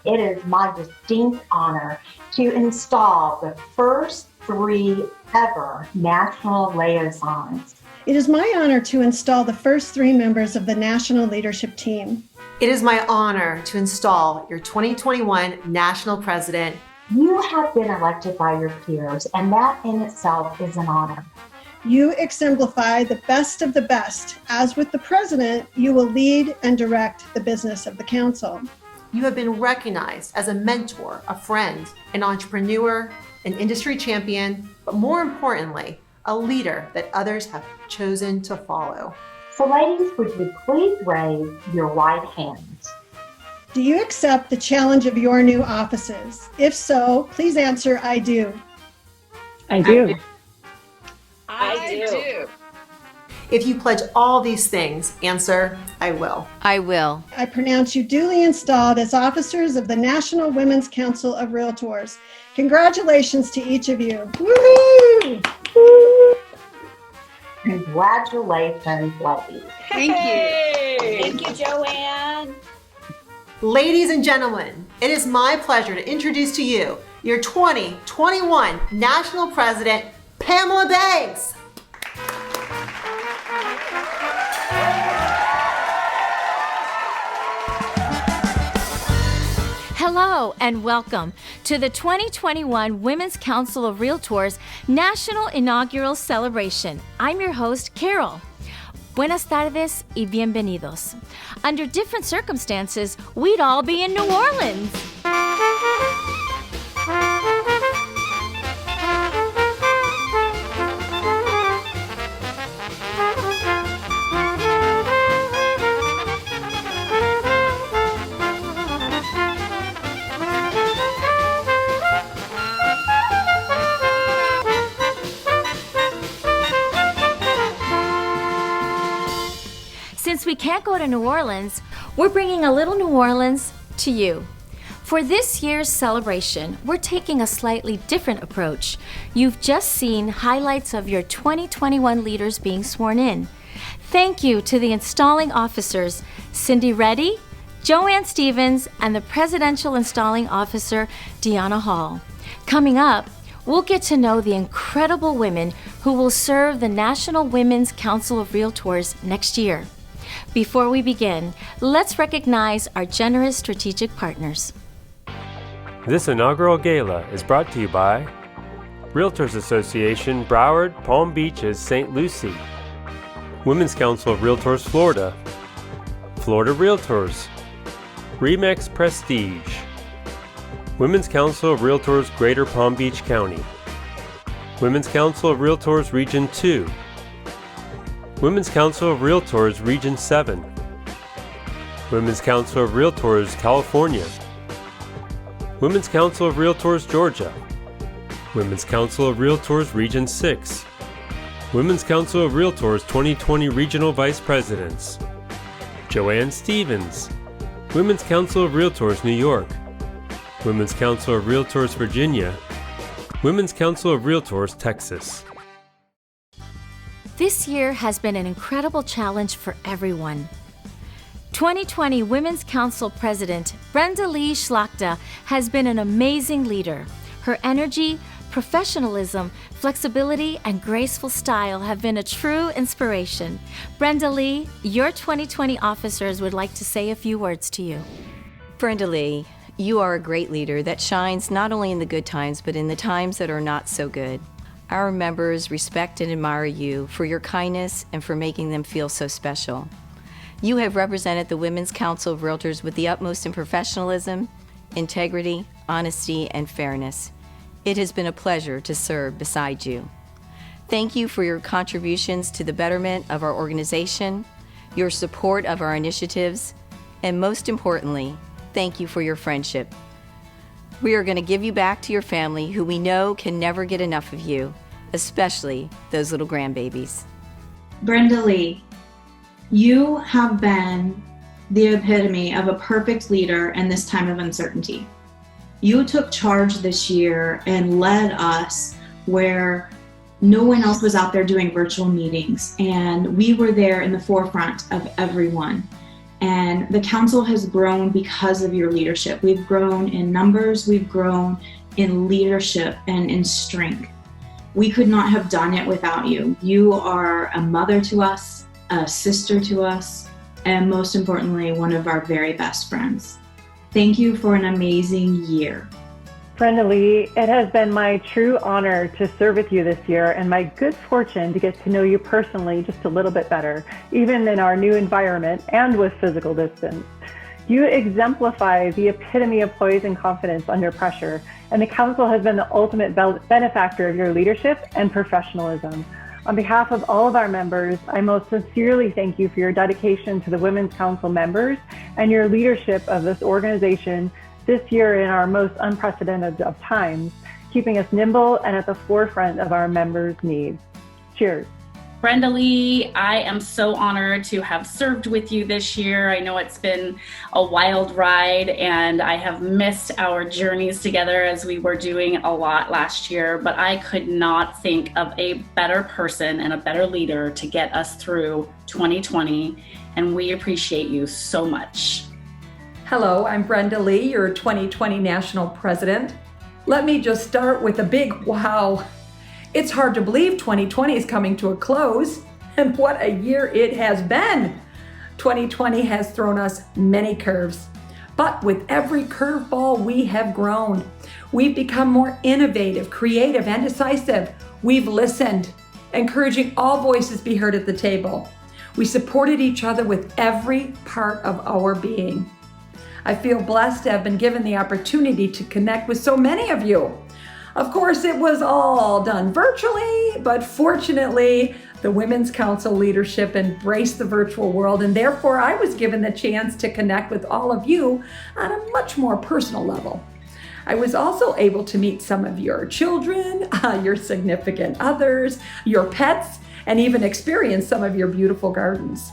it is my distinct honor to install the first 3 ever national liaisons. It is my honor to install the first 3 members of the national leadership team. It is my honor to install your 2021 national president. You have been elected by your peers, and that in itself is an honor. You exemplify the best of the best. As with the president, you will lead and direct the business of the council. You have been recognized as a mentor, a friend, an entrepreneur, an industry champion, but more importantly, a leader that others have chosen to follow. So ladies, would you please raise your right hands? Do you accept the challenge of your new offices? If so, please answer, I do. I do. I do. If you pledge all these things, answer, I will. I will. I pronounce you duly installed as officers of the National Women's Council of Realtors. Congratulations to each of you. Woo-hoo! Congratulations, ladies. Thank you. Thank you, Joanne. Ladies and gentlemen, it is my pleasure to introduce to you your 2021 National President, Pamela Banks. Hello and welcome to the 2021 Women's Council of Realtors National Inaugural Celebration. I'm your host, Carol. Buenas tardes y bienvenidos. Under different circumstances, we'd all be in New Orleans. Since we can't go to New Orleans, we're bringing a little New Orleans to you. For this year's celebration, we're taking a slightly different approach. You've just seen highlights of your 2021 leaders being sworn in. Thank you to the installing officers, Cindy Reddy, Joanne Stevens, and the Presidential Installing Officer, Deanna Hall. Coming up, we'll get to know the incredible women who will serve the National Women's Council of Realtors next year. Before we begin, let's recognize our generous strategic partners. This inaugural gala is brought to you by Realtors Association, Broward, Palm Beaches, St. Lucie, Women's Council of Realtors, Florida, Florida Realtors, Remax Prestige, Women's Council of Realtors, Greater Palm Beach County, Women's Council of Realtors, Region 2, Women's Council of Realtors, Region 7, Women's Council of Realtors, California, Women's Council of Realtors, Georgia, Women's Council of Realtors, Region 6, Women's Council of Realtors 2020 Regional Vice Presidents, Joanne Stevens, Women's Council of Realtors, New York, Women's Council of Realtors, Virginia, Women's Council of Realtors, Texas. This year has been an incredible challenge for everyone. 2020 Women's Council President Brenda Lee Schlachta has been an amazing leader. Her energy, professionalism, flexibility, and graceful style have been a true inspiration. Brenda Lee, your 2020 officers would like to say a few words to you. Brenda Lee, you are a great leader that shines not only in the good times, but in the times that are not so good. Our members respect and admire you for your kindness and for making them feel so special. You have represented the Women's Council of Realtors with the utmost in professionalism, integrity, honesty, and fairness. It has been a pleasure to serve beside you. Thank you for your contributions to the betterment of our organization, your support of our initiatives, and most importantly, thank you for your friendship. We are going to give you back to your family who we know can never get enough of you, especially those little grandbabies. Brenda Lee, you have been the epitome of a perfect leader in this time of uncertainty. You took charge this year and led us where no one else was out there doing virtual meetings, and we were there in the forefront of everyone. And the council has grown because of your leadership. We've grown in numbers, we've grown in leadership and in strength. We could not have done it without you. You are a mother to us, a sister to us, and most importantly, one of our very best friends. Thank you for an amazing year. Brenda Lee, it has been my true honor to serve with you this year and my good fortune to get to know you personally just a little bit better, even in our new environment and with physical distance. You exemplify the epitome of poise and confidence under pressure, and the council has been the ultimate benefactor of your leadership and professionalism. On behalf of all of our members, I most sincerely thank you for your dedication to the Women's Council members and your leadership of this organization this year in our most unprecedented of times, keeping us nimble and at the forefront of our members' needs. Cheers. Brenda Lee, I am so honored to have served with you this year. I know it's been a wild ride and I have missed our journeys together as we were doing a lot last year, but I could not think of a better person and a better leader to get us through 2020, and we appreciate you so much. Hello, I'm Brenda Lee, your 2020 National President. Let me just start with a big wow. It's hard to believe 2020 is coming to a close, and what a year it has been. 2020 has thrown us many curves, but with every curveball we have grown. We've become more innovative, creative, and decisive. We've listened, encouraging all voices be heard at the table. We supported each other with every part of our being. I feel blessed to have been given the opportunity to connect with so many of you. Of course, it was all done virtually, but fortunately, the Women's Council leadership embraced the virtual world, and therefore I was given the chance to connect with all of you on a much more personal level. I was also able to meet some of your children, your significant others, your pets, and even experience some of your beautiful gardens.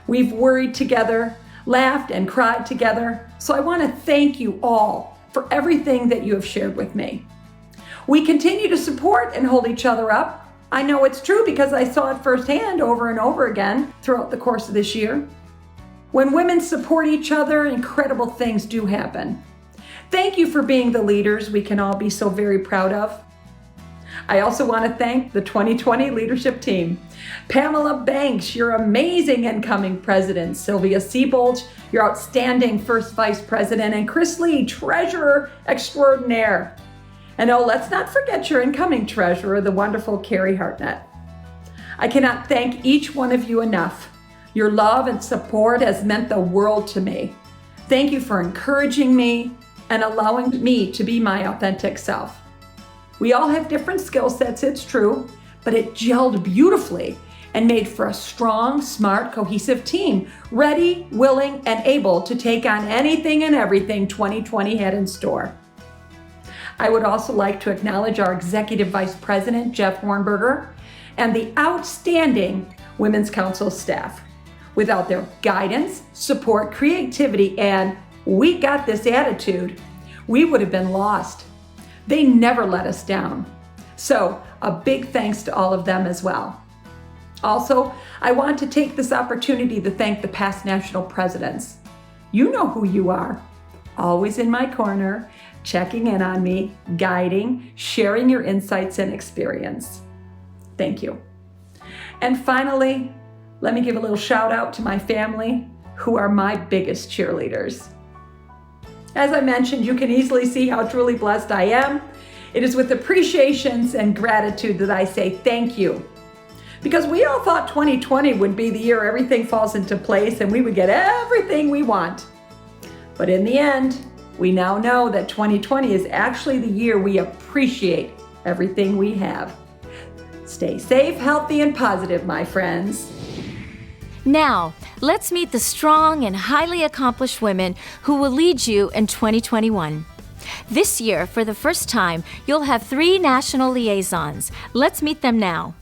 We've worried together, laughed and cried together. So I want to thank you all for everything that you have shared with me. We continue to support and hold each other up. I know it's true because I saw it firsthand over and over again throughout the course of this year. When women support each other, incredible things do happen. Thank you for being the leaders we can all be so very proud of. I also want to thank the 2020 leadership team. Pamela Banks, your amazing incoming president, Sylvia Siebold, your outstanding first vice president, and Chris Lee, treasurer extraordinaire. And oh, let's not forget your incoming treasurer, the wonderful Carrie Hartnett. I cannot thank each one of you enough. Your love and support has meant the world to me. Thank you for encouraging me and allowing me to be my authentic self. We all have different skill sets, it's true, but it gelled beautifully and made for a strong, smart, cohesive team, ready, willing, and able to take on anything and everything 2020 had in store. I would also like to acknowledge our Executive Vice President, Jeff Hornberger, and the outstanding Women's Council staff. Without their guidance, support, creativity, and "we got this" attitude, we would have been lost. They never let us down. So a big thanks to all of them as well. Also, I want to take this opportunity to thank the past national presidents. You know who you are. Always in my corner, checking in on me, guiding, sharing your insights and experience. Thank you. And finally, let me give a little shout out to my family, who are my biggest cheerleaders. As I mentioned, you can easily see how truly blessed I am. It is with appreciations and gratitude that I say thank you. Because we all thought 2020 would be the year everything falls into place and we would get everything we want. But in the end, we now know that 2020 is actually the year we appreciate everything we have. Stay safe, healthy, and positive, my friends. Now, let's meet the strong and highly accomplished women who will lead you in 2021. This year, for the first time, you'll have 3 national liaisons. Let's meet them now.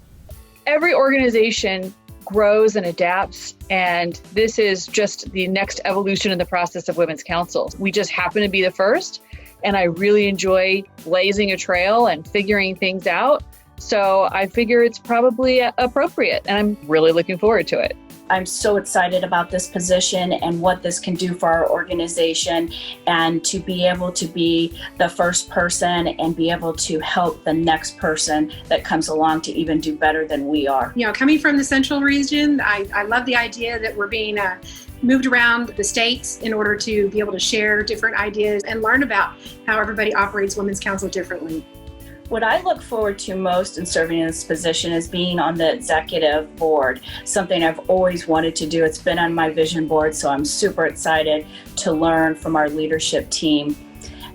Every organization grows and adapts, and this is just the next evolution in the process of Women's Council. We just happen to be the first, and I really enjoy blazing a trail and figuring things out. So I figure it's probably appropriate, and I'm really looking forward to it. I'm so excited about this position and what this can do for our organization, and to be able to be the first person and be able to help the next person that comes along to even do better than we are. You know, coming from the central region, I love the idea that we're being moved around the states in order to be able to share different ideas and learn about how everybody operates Women's Council differently. What I look forward to most in serving in this position is being on the executive board, something I've always wanted to do. It's been on my vision board, so I'm super excited to learn from our leadership team.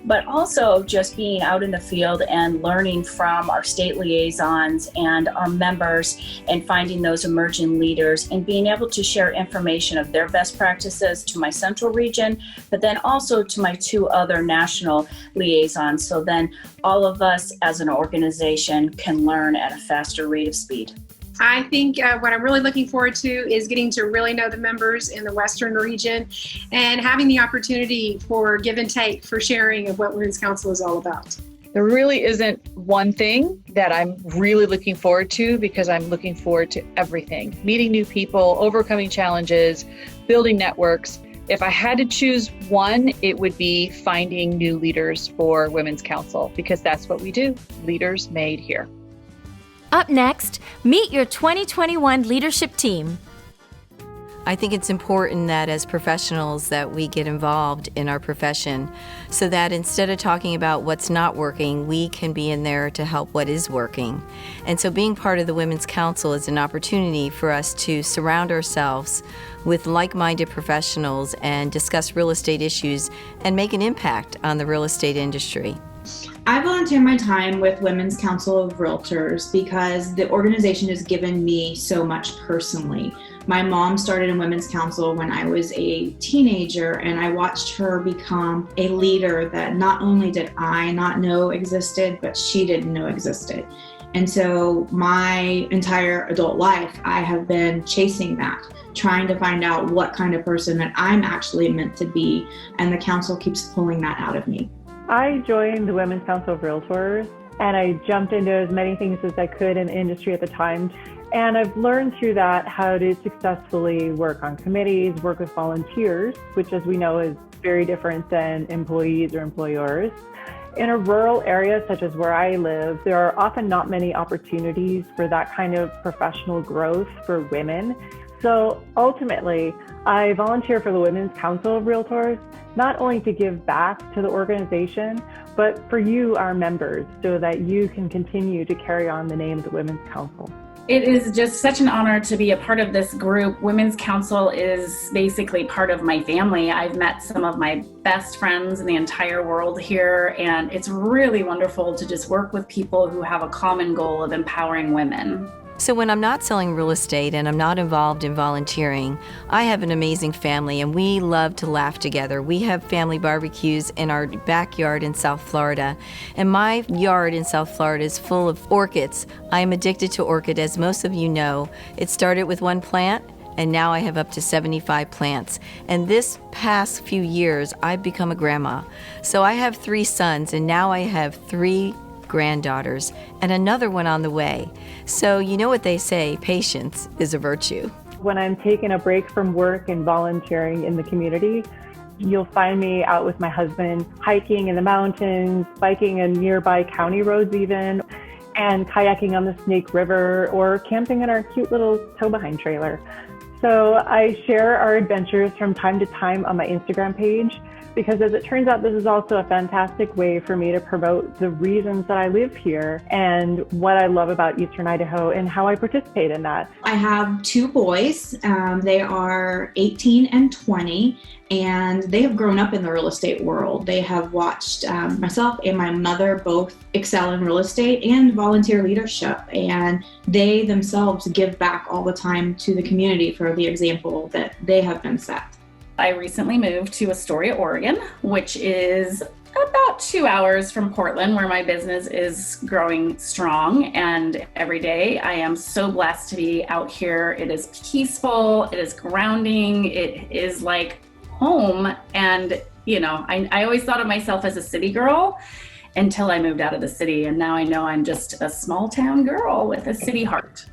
But also just being out in the field and learning from our state liaisons and our members and finding those emerging leaders and being able to share information of their best practices to my central region, but then also to my 2 other national liaisons. So then all of us as an organization can learn at a faster rate of speed. I think what I'm really looking forward to is getting to really know the members in the Western region and having the opportunity for give and take for sharing of what Women's Council is all about. There really isn't one thing that I'm really looking forward to, because I'm looking forward to everything. Meeting new people, overcoming challenges, building networks. If I had to choose one, it would be finding new leaders for Women's Council, because that's what we do. Leaders made here. Up next, meet your 2021 leadership team. I think it's important that as professionals that we get involved in our profession so that instead of talking about what's not working, we can be in there to help what is working. And so being part of the Women's Council is an opportunity for us to surround ourselves with like-minded professionals and discuss real estate issues and make an impact on the real estate industry. I volunteer my time with Women's Council of Realtors because the organization has given me so much personally. My mom started in Women's Council when I was a teenager, and I watched her become a leader that not only did I not know existed, but she didn't know existed. And so my entire adult life, I have been chasing that, trying to find out what kind of person that I'm actually meant to be, and the council keeps pulling that out of me. I joined the Women's Council of Realtors, and I jumped into as many things as I could in the industry at the time. And I've learned through that how to successfully work on committees, work with volunteers, which, as we know, is very different than employees or employers. In a rural area such as where I live, there are often not many opportunities for that kind of professional growth for women. So ultimately, I volunteer for the Women's Council of Realtors, not only to give back to the organization, but for you, our members, so that you can continue to carry on the name of the Women's Council. It is just such an honor to be a part of this group. Women's Council is basically part of my family. I've met some of my best friends in the entire world here, and it's really wonderful to just work with people who have a common goal of empowering women. So when I'm not selling real estate and I'm not involved in volunteering, I have an amazing family and we love to laugh together. We have family barbecues in our backyard in South Florida. And my yard in South Florida is full of orchids. I am addicted to orchid, as most of you know. It started with one plant, and now I have up to 75 plants. And this past few years, I've become a grandma. So I have 3 sons, and now I have 3 granddaughters and another one on the way. So you know what they say, patience is a virtue. When I'm taking a break from work and volunteering in the community, you'll find me out with my husband, hiking in the mountains, biking in nearby county roads even, and kayaking on the Snake River, or camping in our cute little tow-behind trailer. So I share our adventures from time to time on my Instagram page, because as it turns out, this is also a fantastic way for me to promote the reasons that I live here and what I love about Eastern Idaho and how I participate in that. I have 2 boys. They are 18 and 20, and they have grown up in the real estate world. They have watched myself and my mother both excel in real estate and volunteer leadership, and they themselves give back all the time to the community for the example that they have been set. I recently moved to Astoria, Oregon, which is about 2 hours from Portland, where my business is growing strong. And every day I am so blessed to be out here. It is peaceful, it is grounding, it is like home. And, you know, I always thought of myself as a city girl until I moved out of the city. And now I know I'm just a small town girl with a city heart.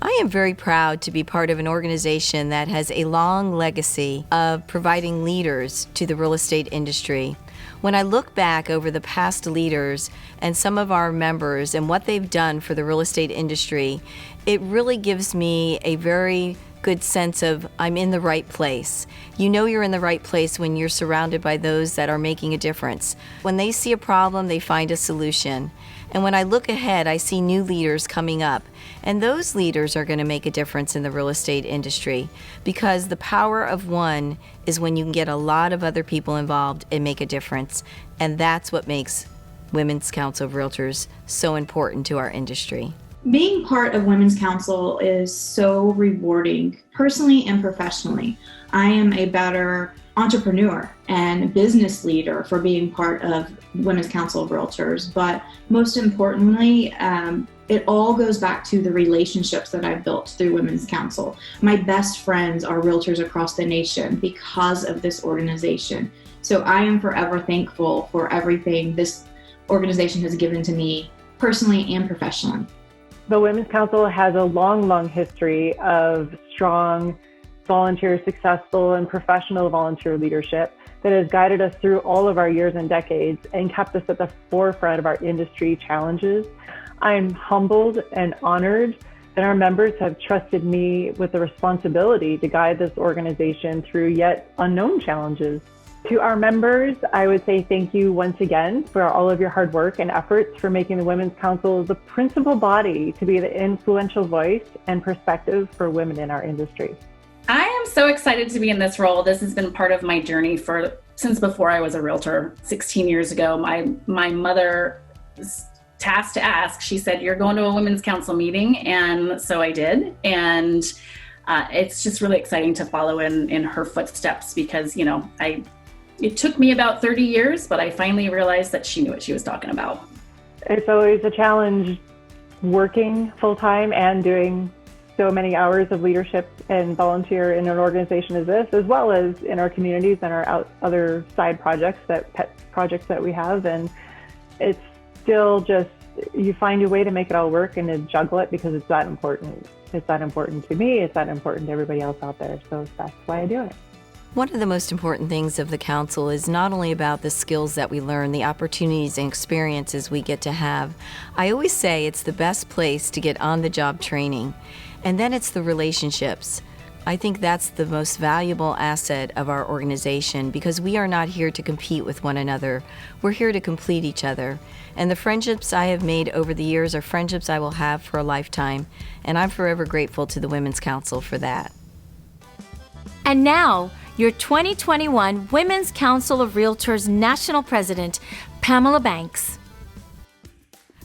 I am very proud to be part of an organization that has a long legacy of providing leaders to the real estate industry. When I look back over the past leaders and some of our members and what they've done for the real estate industry, it really gives me a very good sense of I'm in the right place. You know you're in the right place when you're surrounded by those that are making a difference. When they see a problem, they find a solution. And when I look ahead, I see new leaders coming up. And those leaders are going to make a difference in the real estate industry, because the power of one is when you can get a lot of other people involved and make a difference. And that's what makes Women's Council of Realtors so important to our industry. Being part of Women's Council is so rewarding, personally and professionally. I am a better entrepreneur and business leader for being part of Women's Council of Realtors, but most importantly, it all goes back to the relationships that I've built through Women's Council. My best friends are realtors across the nation because of this organization. So I am forever thankful for everything this organization has given to me personally and professionally. The Women's Council has a long history of strong volunteer, successful, and professional volunteer leadership that has guided us through all of our years and decades and kept us at the forefront of our industry challenges. I'm humbled and honored that our members have trusted me with the responsibility to guide this organization through yet unknown challenges. To our members, I would say thank you once again for all of your hard work and efforts for making the Women's Council the principal body to be the influential voice and perspective for women in our industry. I am so excited to be in this role. This has been part of my journey since before I was a realtor 16 years ago. My mother was tasked to ask. She said, "You're going to a Women's Council meeting," and so I did. And it's just really exciting to follow in her footsteps because, it took me about 30 years, but I finally realized that she knew what she was talking about. It's always a challenge working full-time and doing so many hours of leadership and volunteer in an organization as this, as well as in our communities and our other side projects, pet projects that we have. And it's still just, you find a way to make it all work and to juggle it because it's that important. It's that important to me. It's that important to everybody else out there. So that's why I do it. One of the most important things of the council is not only about the skills that we learn, the opportunities and experiences we get to have. I always say it's the best place to get on-the-job training. And then it's the relationships. I think that's the most valuable asset of our organization because we are not here to compete with one another. We're here to complete each other. And the friendships I have made over the years are friendships I will have for a lifetime. And I'm forever grateful to the Women's Council for that. And now, your 2021 Women's Council of Realtors National President, Pamela Banks.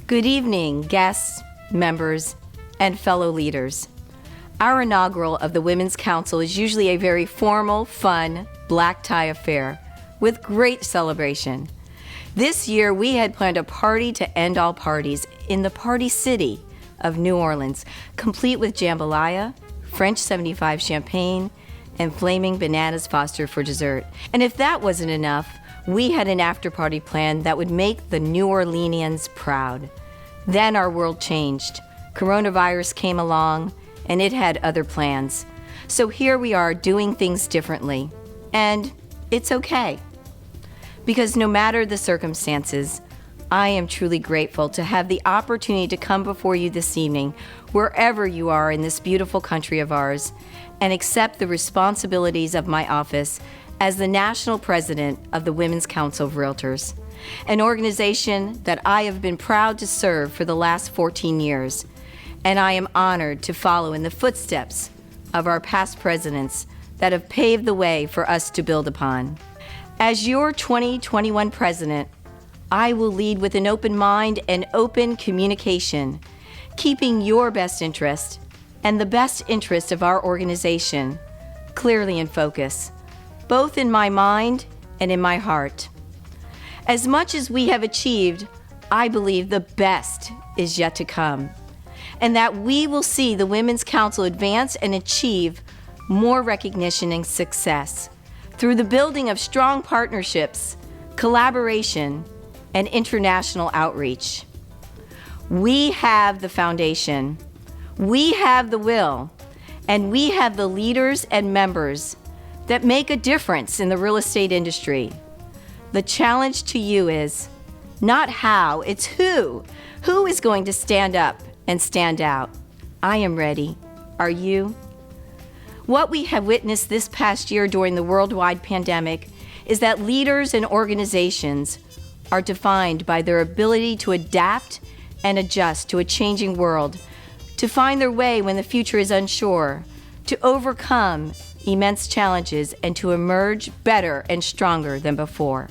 Good evening, guests, members, and fellow leaders. Our inaugural of the Women's Council is usually a very formal, fun, black tie affair with great celebration. This year, we had planned a party to end all parties in the Party City of New Orleans, complete with jambalaya, French 75 champagne, and flaming bananas Foster for dessert. And if that wasn't enough, we had an after-party plan that would make the New Orleanians proud. Then our world changed. Coronavirus came along, and it had other plans. So here we are doing things differently. And it's okay. Because no matter the circumstances, I am truly grateful to have the opportunity to come before you this evening, wherever you are in this beautiful country of ours, and accept the responsibilities of my office as the National President of the Women's Council of Realtors, an organization that I have been proud to serve for the last 14 years. And I am honored to follow in the footsteps of our past presidents that have paved the way for us to build upon. As your 2021 president, I will lead with an open mind and open communication, keeping your best interest and the best interest of our organization clearly in focus, both in my mind and in my heart. As much as we have achieved, I believe the best is yet to come, and that we will see the Women's Council advance and achieve more recognition and success through the building of strong partnerships, collaboration, and international outreach. We have the foundation. We have the will, and we have the leaders and members that make a difference in the real estate industry. The challenge to you is not how, it's who. Who is going to stand up and stand out? I am ready. Are you? What we have witnessed this past year during the worldwide pandemic is that leaders and organizations are defined by their ability to adapt and adjust to a changing world, to find their way when the future is unsure, to overcome immense challenges, and to emerge better and stronger than before.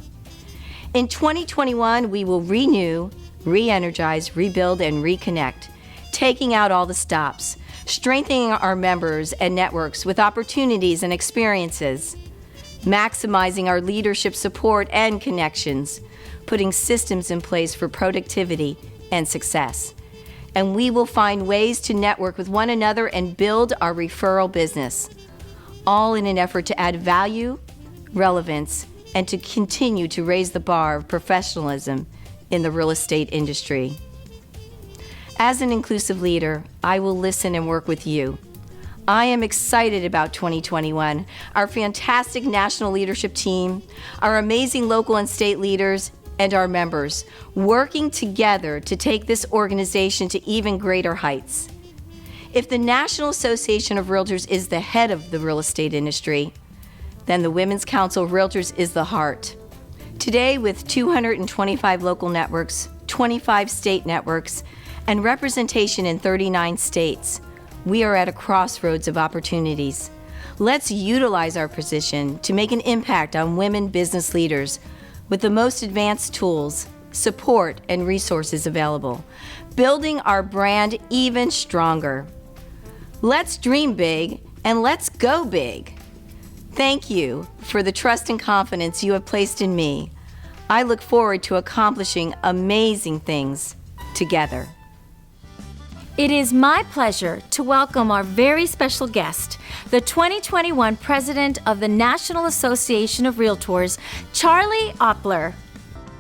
In 2021, we will renew, re-energize, rebuild, and reconnect, taking out all the stops, strengthening our members and networks with opportunities and experiences, maximizing our leadership support and connections, putting systems in place for productivity and success. And we will find ways to network with one another and build our referral business, all in an effort to add value, relevance, and to continue to raise the bar of professionalism in the real estate industry. As an inclusive leader, I will listen and work with you. I am excited about 2021, our fantastic national leadership team, our amazing local and state leaders, and our members working together to take this organization to even greater heights. If the National Association of Realtors is the head of the real estate industry, then the Women's Council of Realtors is the heart. Today, with 225 local networks, 25 state networks, and representation in 39 states, we are at a crossroads of opportunities. Let's utilize our position to make an impact on women business leaders with the most advanced tools, support, and resources available, building our brand even stronger. Let's dream big and let's go big. Thank you for the trust and confidence you have placed in me. I look forward to accomplishing amazing things together. It is my pleasure to welcome our very special guest, the 2021 President of the National Association of Realtors, Charlie Oppler.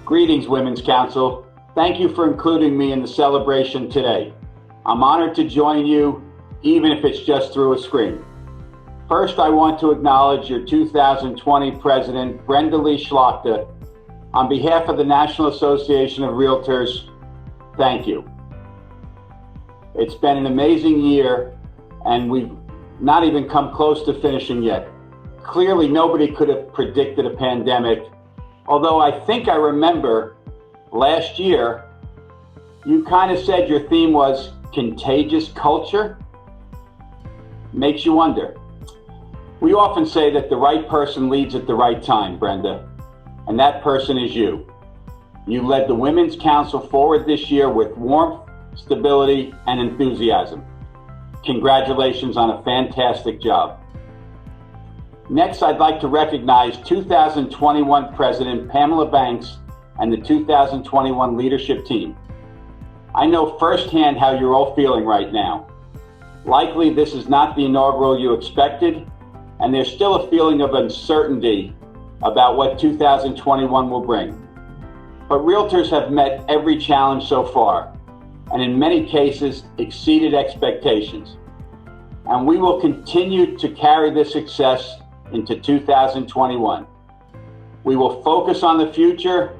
Greetings, Women's Council. Thank you for including me in the celebration today. I'm honored to join you, even if it's just through a screen. First, I want to acknowledge your 2020 President, Brenda Lee Schlachter. On behalf of the National Association of Realtors, thank you. It's been an amazing year, and we've not even come close to finishing yet. Clearly, nobody could have predicted a pandemic, although I think I remember last year, you kind of said your theme was contagious culture. Makes you wonder. We often say that the right person leads at the right time, Brenda, and that person is you. You led the Women's Council forward this year with warmth, stability, and enthusiasm. Congratulations on a fantastic job. Next, I'd like to recognize 2021 President Pamela Banks and the 2021 leadership team. I know firsthand how you're all feeling right now. Likely this is not the inaugural you expected, and there's still a feeling of uncertainty about what 2021 will bring. But realtors have met every challenge so far, and in many cases exceeded expectations. And we will continue to carry this success into 2021. We will focus on the future,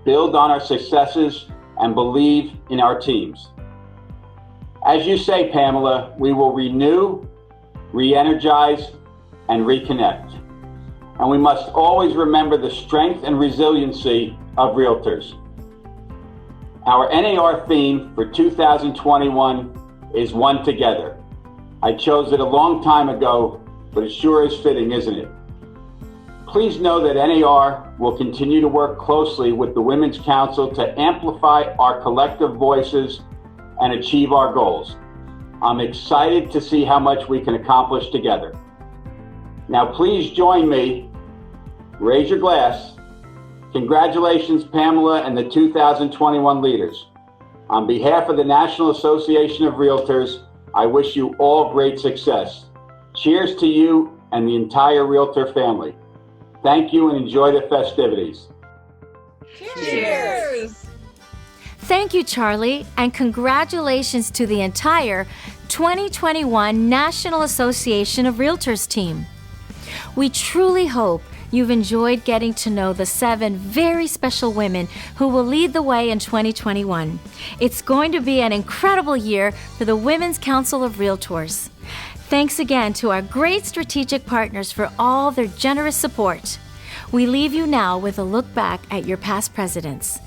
build on our successes, and believe in our teams. As you say, Pamela, we will renew, re-energize, and reconnect. And we must always remember the strength and resiliency of realtors. Our NAR theme for 2021 is One Together. I chose it a long time ago, but it sure is fitting, isn't it? Please know that NAR will continue to work closely with the Women's Council to amplify our collective voices and achieve our goals. I'm excited to see how much we can accomplish together. Now please join me, raise your glass. Congratulations, Pamela and the 2021 leaders. On behalf of the National Association of Realtors, I wish you all great success. Cheers to you and the entire Realtor family. Thank you and enjoy the festivities. Cheers! Thank you, Charlie, and congratulations to the entire 2021 National Association of Realtors team. We truly hope you've enjoyed getting to know the 7 very special women who will lead the way in 2021. It's going to be an incredible year for the Women's Council of Realtors. Thanks again to our great strategic partners for all their generous support. We leave you now with a look back at your past presidents.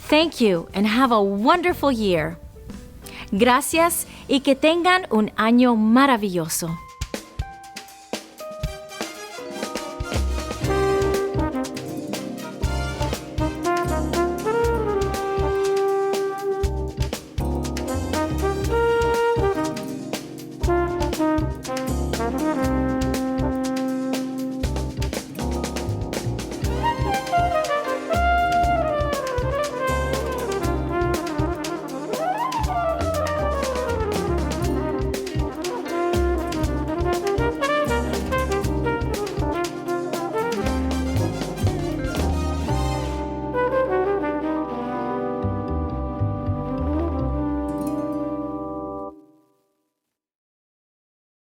Thank you and have a wonderful year. Gracias y que tengan un año maravilloso.